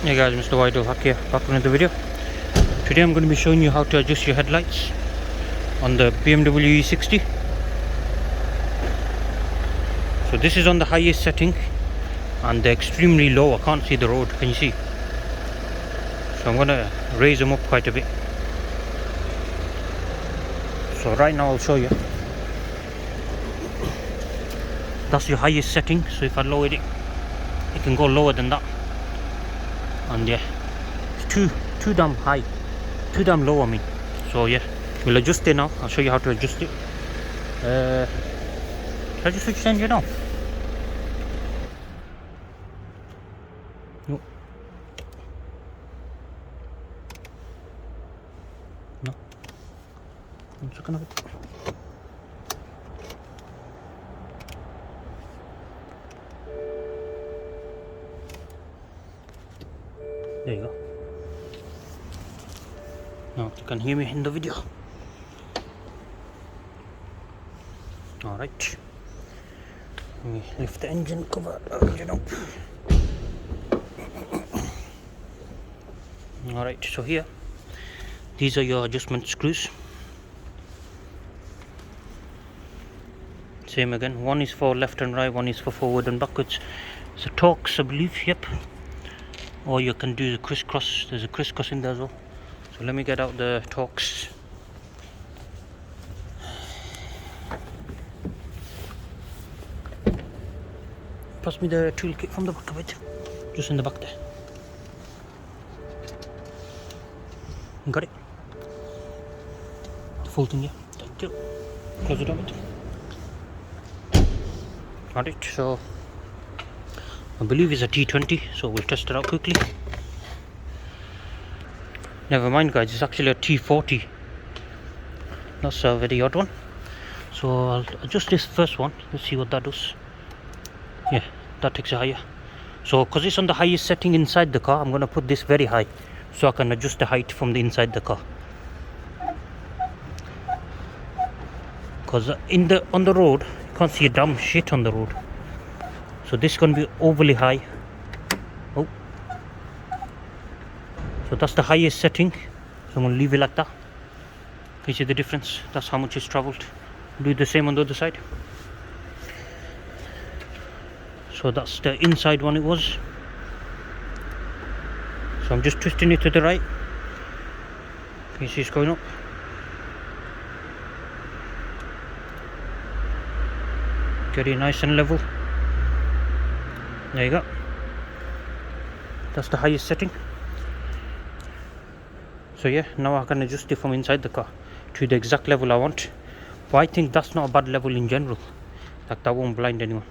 Hey guys, MrWaheedulHaque here, back with another video. Today I'm going to be showing you how to adjust your headlights on the BMW E60. So this is on the highest setting and they're extremely low. I can't see the road, can you see? So I'm going to raise them up quite a bit. So right now I'll show you. That's your highest setting, so if I lowered it, it can go lower than that. And yeah, it's too damn high, too damn low, I mean. So yeah, we'll adjust it now. I'll show you how to adjust it. Should I just switch the engine off? No. No. 1 second of it. There you go. Now you can hear me in the video. Alright. Let me lift the engine cover, engine up. Alright, so here, these are your adjustment screws. Same again, one is for left and right, one is for forward and backwards. It's a Torx, I believe, yep. Or you can do the crisscross. There's a crisscross in there as well. So let me get out the Torx. Pass me the toolkit from the back of it. Just in the back there. Got it? The full thing, yeah. Thank you. Close it up. Got it. So I believe it's a T20, so we'll test it out quickly. Never mind guys, it's actually a T40. That's a very odd one. So I'll adjust this first one. Let's see what that does. Yeah, that takes it higher. So because it's on the highest setting inside the car, I'm going to put this very high so I can adjust the height from the inside the car. Because on the road, you can't see a damn shit on the road. So this is going to be overly high. Oh, so that's the highest setting. So I'm going to leave it like that. Can you see the difference? That's how much it's travelled. Do the same on the other side. So that's the inside one it was. So I'm just twisting it to the right. Can you see it's going up? Get it nice and level. There you go. That's the highest setting. So yeah, now I can adjust it from inside the car to the exact level I want. But I think that's not a bad level in general. Like that won't blind anyone.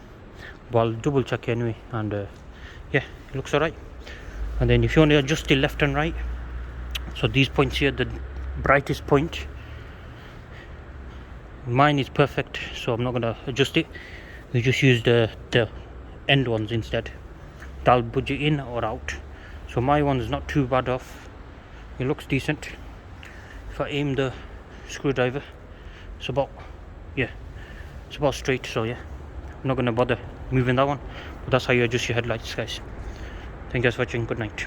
But I'll double check it anyway. And yeah, it looks alright. And then if you want to adjust it left and right, so these points here, the brightest point, mine is perfect, so I'm not going to adjust it. We just use the end ones instead. That'll budge it in or out. So my one is not too bad off. It looks decent. If I aim the screwdriver, it's about straight. So yeah, I'm not going to bother moving that one. But that's how you adjust your headlights, guys. Thank you guys for watching. Good night.